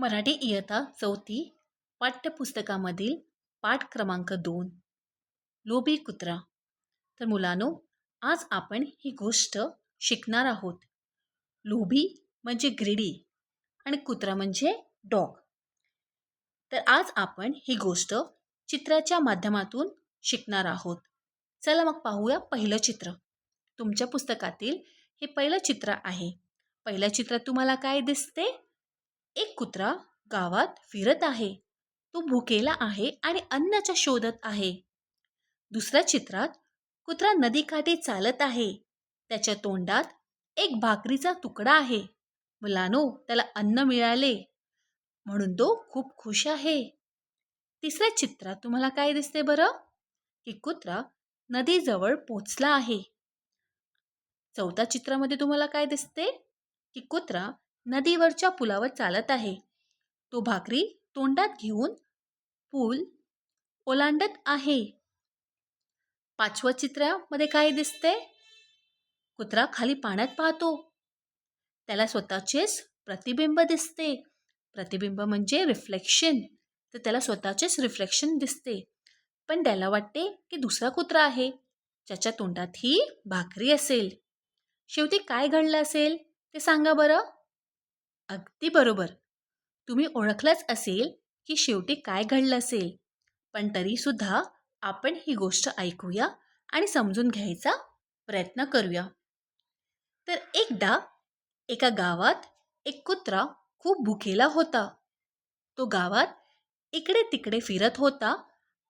मराठी इयत्ता 4थी पाठ्यपुस्तकामधील पाठ क्रमांक 2 लोभी कुत्रा. तर मुलांनो, आज आपण ही गोष्ट शिकणार आहोत. लोभी म्हणजे ग्रीडी आणि कुत्रा म्हणजे डॉग. तर आज आपण ही गोष्ट चित्राच्या माध्यमातून शिकणार आहोत. चला मग पाहूया पहिलं चित्र. तुमच्या पुस्तकातील हे पहिलं चित्र आहे. पहिल्या चित्रात तुम्हाला काय दिसते? एक कुत्रा गावात फिरत आहे. तो भुकेला आहे आणि अन्नाच्या शोधात आहे. दुसऱ्या चित्रात कुत्रा नदीकाठी चालत आहे. त्याच्या तोंडात एक भाकरीचा तुकडा आहे. मुलांनो, त्याला अन्न मिळाले म्हणून तो खूप खुश आहे. तिसऱ्या चित्रात तुम्हाला काय दिसते बरं? की कुत्रा नदीजवळ पोचला आहे. चौथ्या चित्रामध्ये तुम्हाला काय दिसते? की कुत्रा नदीवरच्या पुलावर चालत आहे. तो भाकरी तोंडात घेऊन पूल ओलांडत आहे. पाचव्या चित्रामध्ये काय दिसते? कुत्रा खाली पाण्यात पाहतो. त्याला स्वतःचेच प्रतिबिंब दिसते. प्रतिबिंब म्हणजे रिफ्लेक्शन. तर त्याला स्वतःचेच रिफ्लेक्शन दिसते. पण त्याला वाटते की दुसरा कुत्रा आहे ज्याच्या तोंडात ही भाकरी असेल. शेवटी काय घडलं असेल ते सांगा बरं. अगदी बरोबर. तुम्ही ओळखलंच असेल की शेवटी काय घडलं असेल. पण तरी सुद्धा आपण ही गोष्ट ऐकूया आणि समजून घ्यायचा प्रयत्न करूया. तर एकदा एका गावात एक कुत्रा खूप भुकेला होता. तो गावात इकडे तिकडे फिरत होता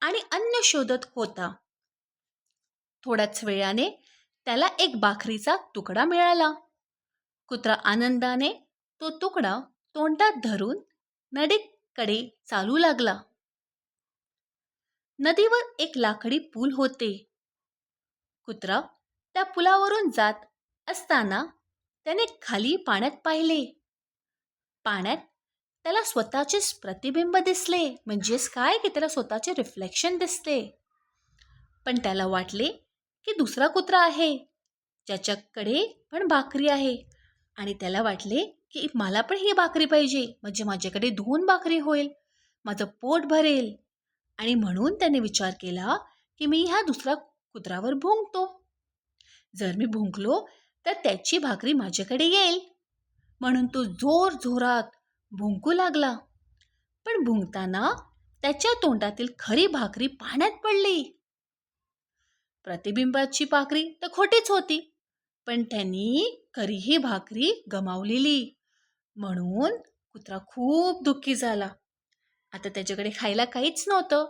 आणि अन्न शोधत होता. थोड्याच वेळाने त्याला एक भाकरीचा तुकडा मिळाला. कुत्रा आनंदाने तो तुकडा तोंडात धरून नदीकडे चालू लागला. नदीवर एक लाकडी पूल होते. कुत्रा त्या पुलावरून जात असताना त्याने खाली पाण्यात पाहिले. पाण्यात त्याला स्वतःचेच प्रतिबिंब दिसले. म्हणजेच काय की त्याला स्वतःचे रिफ्लेक्शन दिसले. पण त्याला वाटले की दुसरा कुत्रा आहे ज्याच्याकडे पण भाकरी आहे आणि त्याला वाटले की मला पण ही भाकरी पाहिजे, म्हणजे माझ्याकडे 2 भाकरी होईल, माझं पोट भरेल. आणि म्हणून त्याने विचार केला की मी ह्या दुसऱ्या कुत्र्यावर भुंकतो. जर मी भुंकलो तर त्याची भाकरी माझ्याकडे येईल. म्हणून तो जोर जोरात भुंकू लागला. पण भुंकताना त्याच्या तोंडातील खरी भाकरी पाण्यात पडली. प्रतिबिंबाची भाकरी तर खोटीच होती, पण त्यांनी खरी ही भाकरी गमावलेली. म्हणून कुत्रा खूप दुःखी झाला. आता त्याच्याकडे खायला काहीच नव्हतं.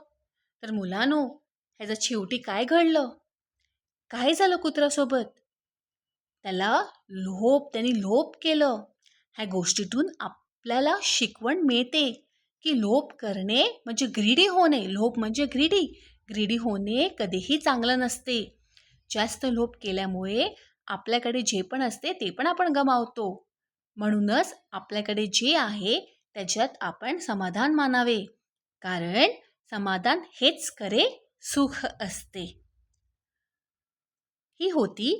तर मुलांनो, ह्याचं शेवटी काय घडलं? काय झालं कुत्र्यासोबत? त्यांनी लोभ केलं. ह्या गोष्टीतून आपल्याला शिकवण मिळते की लोभ करणे म्हणजे ग्रीडी होणे. लोभ म्हणजे ग्रीडी होणे कधीही चांगलं नसते. जास्त लोभ केल्यामुळे आपल्याकडे जे पण असते ते पण आपण गमावतो. म्हणूनच आपल्याकडे जे आहे त्याच्यात आपण समाधान मानावे, कारण समाधान हेच खरे सुख असते. ही होती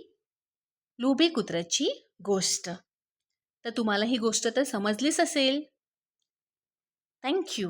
लोभी कुत्र्याची गोष्ट. तर तुम्हाला ही गोष्ट तर समजलीच असेल. थँक्यू.